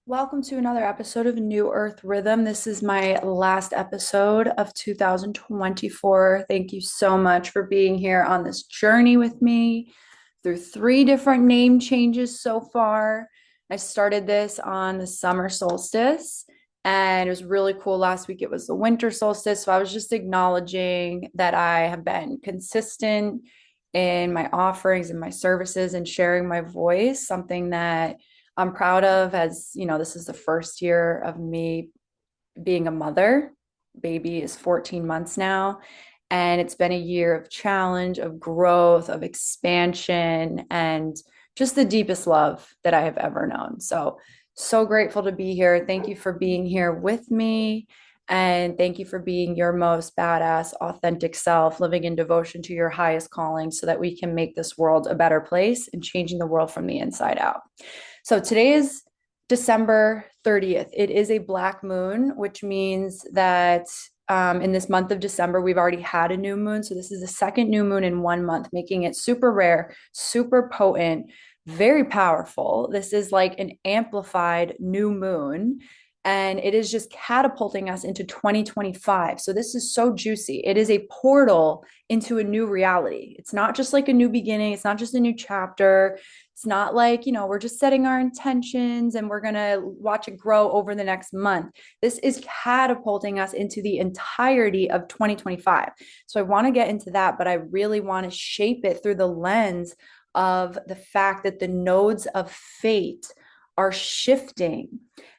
Welcome to another episode of New Earth Rhythm. This is my last episode of 2024. Thank you so much for being here on this journey with me through three different name changes so far. I started this on the summer solstice and it was really cool. Last week it was the winter solstice. So I was just acknowledging that I have been consistent in my offerings and my services and sharing my voice, something that I'm proud of. As you know, this is the first year of me being a mother. Baby is 14 months now. And it's been a year of challenge, of growth, of expansion, and just the deepest love that I have ever known. So grateful to be here. Thank you for being here with me. And thank you for being your most badass, authentic self, living in devotion to your highest calling so that we can make this world a better place and changing the world from the inside out. So today is December 30th. It is a black moon, which means that in this month of December, we've already had a new moon. So this is the second new moon in 1 month, making it super rare, super potent, very powerful. This is like an amplified new moon. And it is just catapulting us into 2025. So this is so juicy. It is a portal into a new reality. It's not just like a new beginning. It's not just a new chapter. It's not like, we're just setting our intentions and we're going to watch it grow over the next month. This is catapulting us into the entirety of 2025. So I want to get into that, but I really want to shape it through the lens of the fact that the nodes of fate are shifting.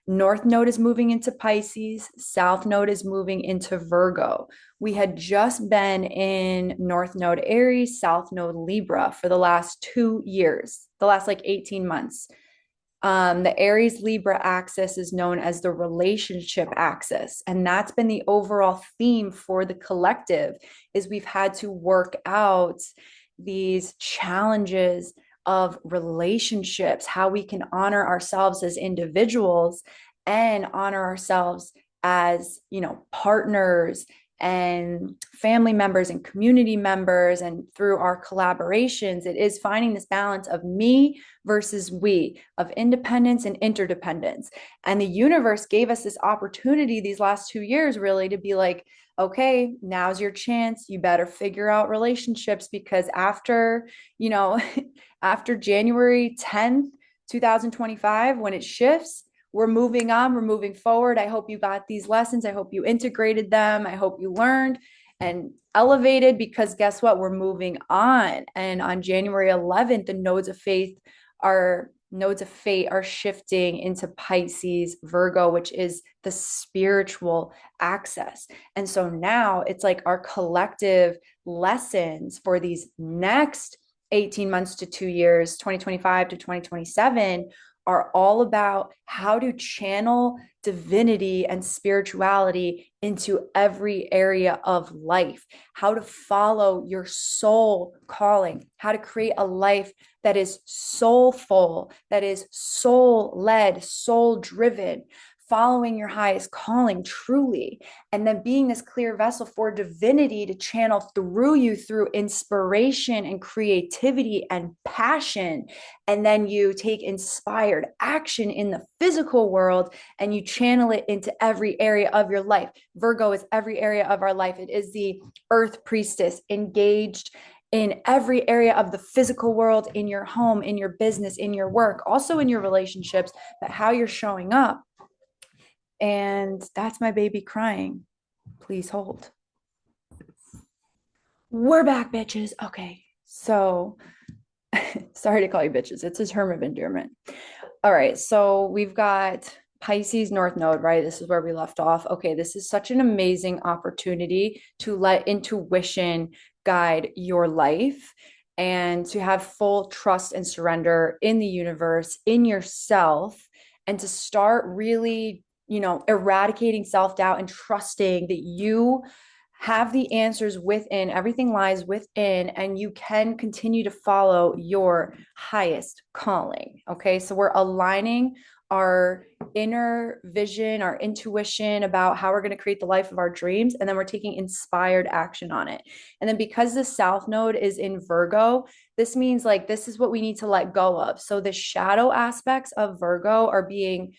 North node is moving into Pisces, South node is moving into Virgo. We had just been in North node Aries, South node Libra for the last 2 years, the last like 18 months. The Aries Libra axis is known as the relationship axis, and that's been the overall theme for the collective is we've had to work out these challenges of relationships, how we can honor ourselves as individuals and honor ourselves as, partners and family members and community members. And through our collaborations, it is finding this balance of me versus we, of independence and interdependence. And the universe gave us this opportunity these last 2 years, really, to be like, okay, now's your chance. You better figure out relationships because after, after January 10th, 2025, when it shifts, we're moving on, we're moving forward. I hope you got these lessons. I hope you integrated them. I hope you learned and elevated because guess what? We're moving on. And on January 11th, the nodes of fate are shifting into Pisces, Virgo, which is the spiritual access. And so now it's like our collective lessons for these next 18 months to 2 years, 2025 to 2027, are all about how to channel divinity and spirituality into every area of life, how to follow your soul calling, how to create a life that is soulful, that is soul led, soul driven, following your highest calling truly, and then being this clear vessel for divinity to channel through you through inspiration and creativity and passion. And then you take inspired action in the physical world and you channel it into every area of your life. Virgo is every area of our life. It is the earth priestess engaged in every area of the physical world, in your home, in your business, in your work, also in your relationships, but how you're showing up. And that's my baby crying. Please hold. We're back, bitches. Okay. So sorry to call you bitches. It's a term of endearment. All right. So we've got Pisces North Node, right? This is where we left off. Okay. This is such an amazing opportunity to let intuition guide your life and to have full trust and surrender in the universe, in yourself, and to start really eradicating self-doubt and trusting that you have the answers within, everything lies within, and you can continue to follow your highest calling. Okay. So we're aligning our inner vision, our intuition about how we're going to create the life of our dreams. And then we're taking inspired action on it. And then because the South Node is in Virgo, this means like this is what we need to let go of. So the shadow aspects of Virgo are being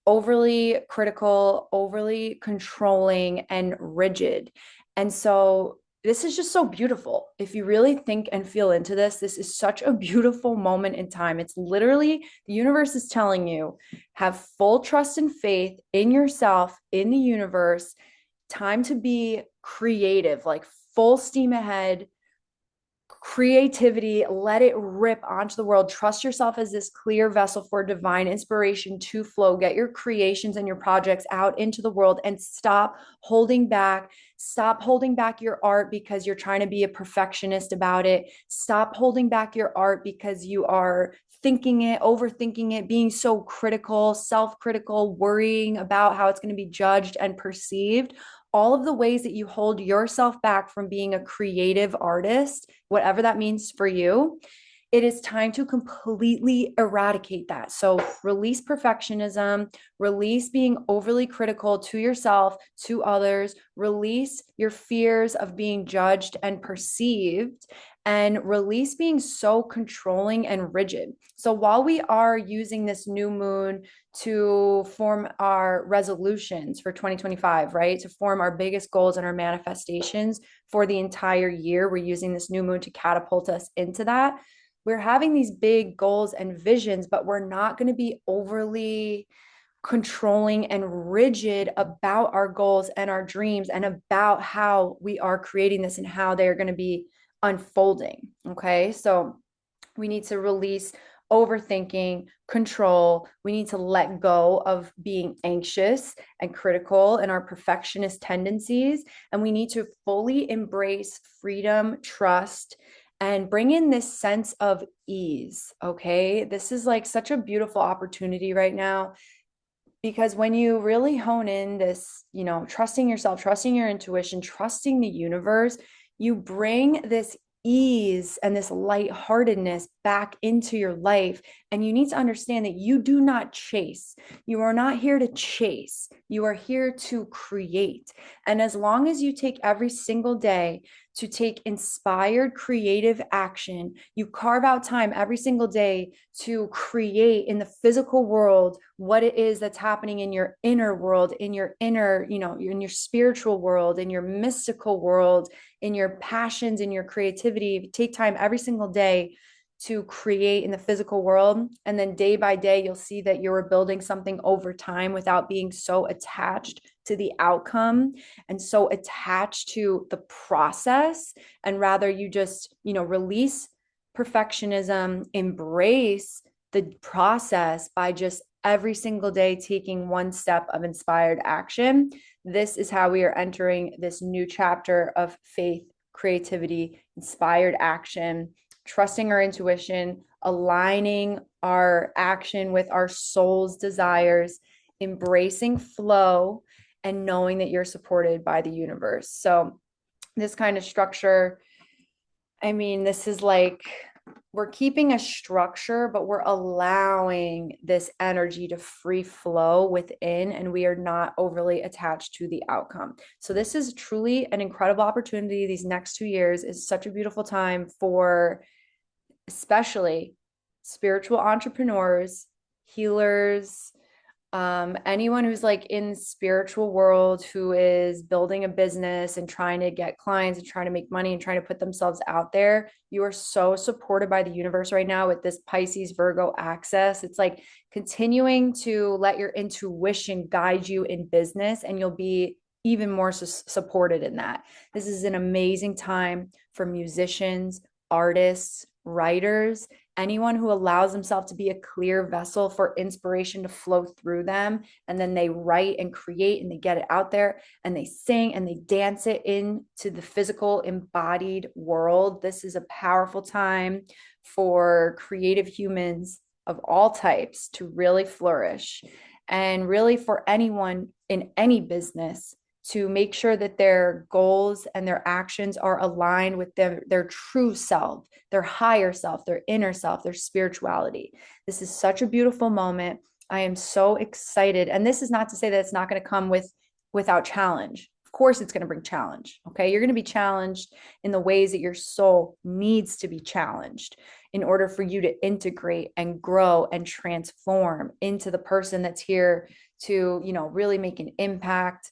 overly critical, overly controlling, and rigid. And so this is just so beautiful. If you really think and feel into this, this is such a beautiful moment in time. It's literally the universe is telling you, have full trust and faith in yourself, in the universe. Time to be creative, like full steam ahead, creativity, let it rip onto the world. Trust yourself as this clear vessel for divine inspiration to flow. Get your creations and your projects out into the world and stop holding back. Stop holding back your art because you're trying to be a perfectionist about it. Stop holding back your art because you are thinking it, overthinking it, being so critical, self-critical, worrying about how it's going to be judged and perceived. All of the ways that you hold yourself back from being a creative artist, whatever that means for you, it is time to completely eradicate that. So release perfectionism, release being overly critical to yourself, to others, release your fears of being judged and perceived, and release being so controlling and rigid. So while we are using this new moon to form our resolutions for 2025, right? To form our biggest goals and our manifestations for the entire year, we're using this new moon to catapult us into that. We're having these big goals and visions, but we're not going to be overly controlling and rigid about our goals and our dreams and about how we are creating this and how they are going to be unfolding. Okay. So we need to release overthinking, control. We need to let go of being anxious and critical and our perfectionist tendencies. And we need to fully embrace freedom, trust, and bring in this sense of ease. Okay. This is like such a beautiful opportunity right now because when you really hone in this, trusting yourself, trusting your intuition, trusting the universe, you bring this ease and this lightheartedness back into your life. And you need to understand that you do not chase. You are not here to chase. You are here to create. And as long as you take every single day to take inspired creative action, you carve out time every single day to create in the physical world what it is that's happening in your inner world, in your inner, in your spiritual world, in your mystical world, in your passions, in your creativity. If you take time every single day to create in the physical world, and then day by day, you'll see that you're building something over time without being so attached to the outcome and so attached to the process. And rather you just, release perfectionism, embrace the process by just every single day taking one step of inspired action. This is how we are entering this new chapter of faith, creativity, inspired action, trusting our intuition, aligning our action with our soul's desires, embracing flow, and knowing that you're supported by the universe. So this kind of structure, this is like we're keeping a structure, but we're allowing this energy to free flow within, and we are not overly attached to the outcome. So this is truly an incredible opportunity. These next 2 years is such a beautiful time for especially spiritual entrepreneurs, healers, anyone who's like in the spiritual world who is building a business and trying to get clients and trying to make money and trying to put themselves out there. You are so supported by the universe right now with this Pisces Virgo access. It's like continuing to let your intuition guide you in business, and you'll be even more supported in that. This is an amazing time for musicians, artists, writers, anyone who allows themselves to be a clear vessel for inspiration to flow through them. And then they write and create and they get it out there and they sing and they dance it into the physical embodied world. This is a powerful time for creative humans of all types to really flourish, and really for anyone in any business to make sure that their goals and their actions are aligned with their true self, their higher self, their inner self, their spirituality. This is such a beautiful moment. I am so excited. And this is not to say that it's not going to come without challenge. Of course, it's going to bring challenge. Okay. You're going to be challenged in the ways that your soul needs to be challenged. in order for you to integrate and grow and transform into the person that's here to, really make an impact,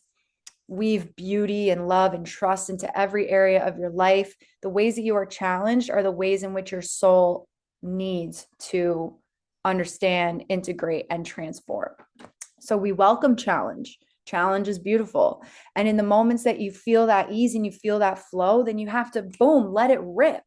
weave beauty and love and trust into every area of your life. The ways that you are challenged are the ways in which your soul needs to understand, integrate, and transform. So we welcome challenge. Challenge is beautiful. And in the moments that you feel that ease and you feel that flow, then you have to, boom, let it rip.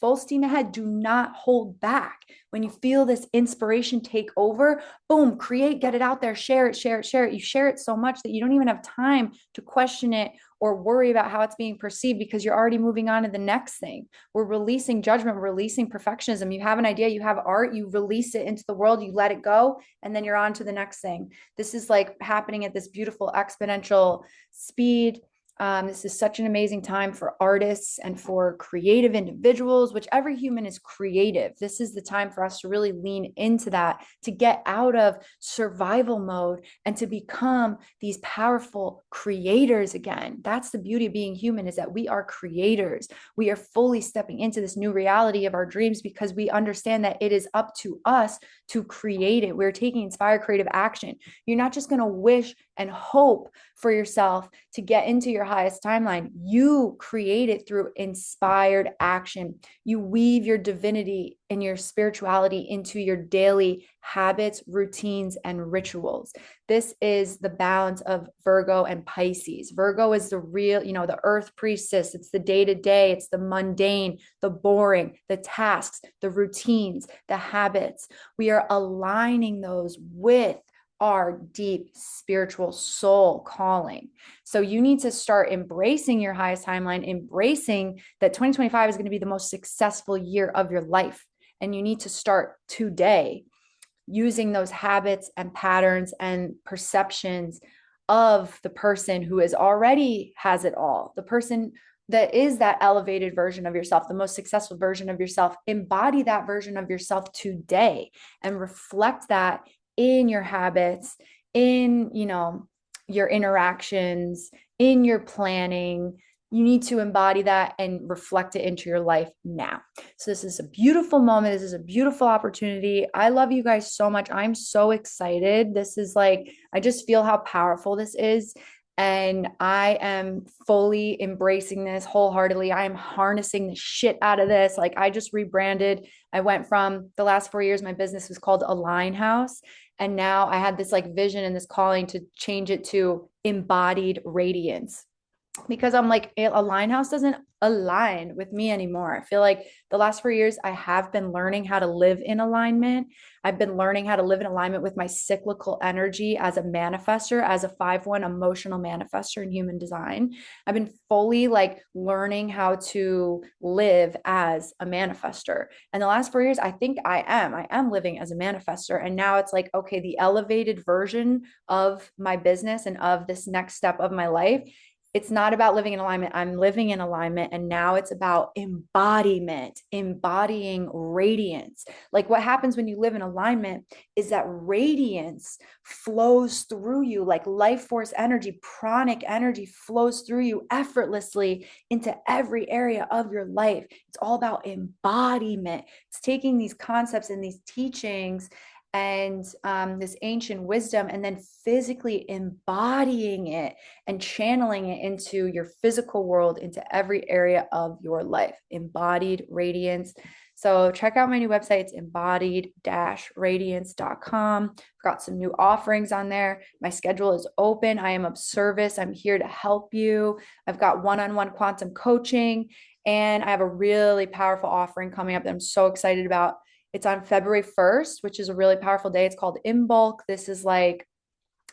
Full steam ahead. Do not hold back. When you feel this inspiration take over, boom, create, get it out there, share it, share it, share it. You share it so much that you don't even have time to question it or worry about how it's being perceived because you're already moving on to the next thing. We're releasing judgment, we're releasing perfectionism. You have an idea, you have art, you release it into the world, you let it go, and then you're on to the next thing. This is like happening at this beautiful exponential speed. This is such an amazing time for artists and for creative individuals, which every human is creative. This is the time for us to really lean into that, to get out of survival mode and to become these powerful creators again. That's the beauty of being human, is that we are creators. We are fully stepping into this new reality of our dreams because we understand that it is up to us to create it. We're taking inspired creative action. You're not just going to wish and hope for yourself to get into your highest timeline. You create it through inspired action. You weave your divinity and your spirituality into your daily habits, routines, and rituals. This is the balance of Virgo and Pisces. Virgo is the real, the earth priestess. It's the day-to-day, it's the mundane, the boring, the tasks, the routines, the habits. We are aligning those with our deep spiritual soul calling. So you need to start embracing your highest timeline, embracing that 2025 is going to be the most successful year of your life. And you need to start today using those habits and patterns and perceptions of the person who is already has it all, the person that is that elevated version of yourself, the most successful version of yourself. Embody that version of yourself today and reflect that in your habits, in, your interactions, in your planning. You need to embody that and reflect it into your life now. So this is a beautiful moment. This is a beautiful opportunity. I love you guys so much. I'm so excited. This is like, I just feel how powerful this is. And I am fully embracing this wholeheartedly. I am harnessing the shit out of this. Like, I just rebranded. I went from the last 4 years, my business was called Align House. And now I had this like vision and this calling to change it to embodied radiance, because I'm like, Align House doesn't align with me anymore. I feel like the last 4 years, I have been learning how to live in alignment. I've been learning how to live in alignment with my cyclical energy as a manifester, as a 5/1 emotional manifester in human design. I've been fully like learning how to live as a manifester. And the last 4 years, I think I am living as a manifester. And now it's like, okay, the elevated version of my business and of this next step of my life, it's not about living in alignment. I'm living in alignment. And now it's about embodiment, embodying radiance. Like, what happens when you live in alignment is that radiance flows through you, like life force energy, pranic energy flows through you effortlessly into every area of your life. It's all about embodiment. It's taking these concepts and these teachings and this ancient wisdom, and then physically embodying it and channeling it into your physical world, into every area of your life. Embodied radiance. So check out my new website. It's embodied-radiance.com. I've got some new offerings on there. My schedule is open. I am of service. I'm here to help you. I've got one-on-one quantum coaching, and I have a really powerful offering coming up that I'm so excited about. It's on February 1st, which is a really powerful day. It's called Imbolc. This is like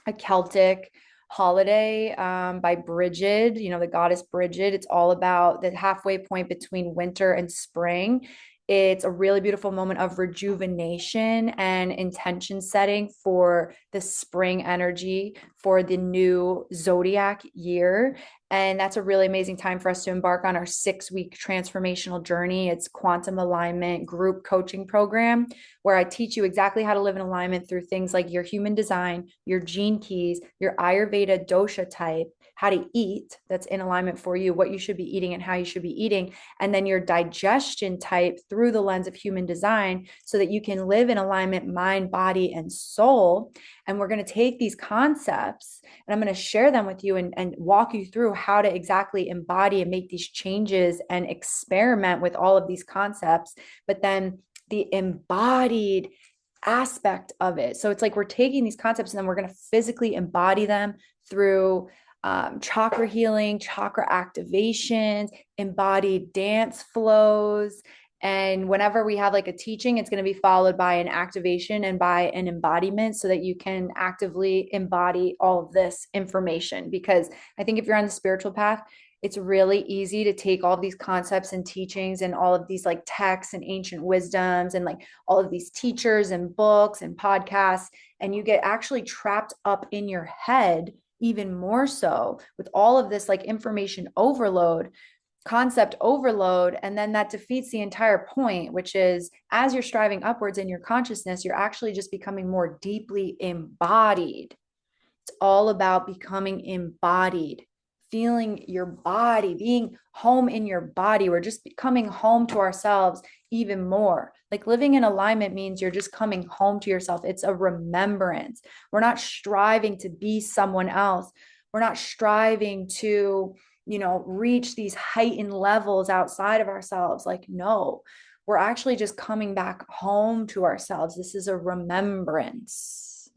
a Celtic holiday by Brigid, the goddess Brigid. It's all about the halfway point between winter and spring. It's a really beautiful moment of rejuvenation and intention setting for the spring energy for the new zodiac year. And that's a really amazing time for us to embark on our 6-week transformational journey. It's quantum alignment group coaching program where I teach you exactly how to live in alignment through things like your human design, your gene keys, your Ayurveda dosha type, how to eat that's in alignment for you, what you should be eating and how you should be eating, and then your digestion type through the lens of human design so that you can live in alignment, mind, body, and soul. And we're going to take these concepts and I'm going to share them with you and walk you through how to exactly embody and make these changes and experiment with all of these concepts, but then the embodied aspect of it. So it's like we're taking these concepts and then we're going to physically embody them through chakra healing, chakra activations, embodied dance flows. And whenever we have like a teaching, it's going to be followed by an activation and by an embodiment so that you can actively embody all of this information. Because I think if you're on the spiritual path, it's really easy to take all of these concepts and teachings and all of these like texts and ancient wisdoms and like all of these teachers and books and podcasts, and you get actually trapped up in your head even more so with all of this like information overload, concept overload. And then that defeats the entire point, which is as you're striving upwards in your consciousness, you're actually just becoming more deeply embodied. It's all about becoming embodied, feeling your body, being home in your body. We're just coming home to ourselves even more. Like living in alignment means you're just coming home to yourself. It's a remembrance. We're not striving to be someone else. We're not striving to, reach these heightened levels outside of ourselves. Like, no, we're actually just coming back home to ourselves. This is a remembrance.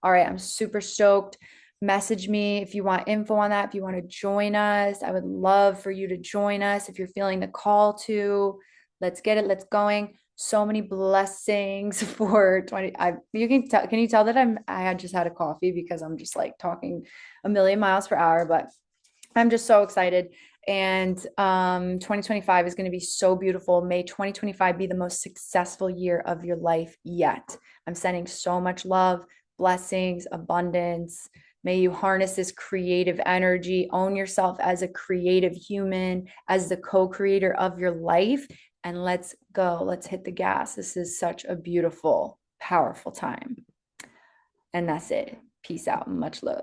All right, I'm super stoked. Message me if you want info on that, if you want to join us. I would love for you to join us if you're feeling the call to. Let's get it, let's going. So many blessings for 20. Can you tell that I had just had a coffee because I'm just like talking a million miles per hour, but I'm just so excited. And 2025 is going to be so beautiful. May 2025 be the most successful year of your life yet. I'm sending so much love, blessings, abundance. May you harness this creative energy, own yourself as a creative human, as the co-creator of your life. And let's go. Let's hit the gas. This is such a beautiful, powerful time. And that's it. Peace out. Much love.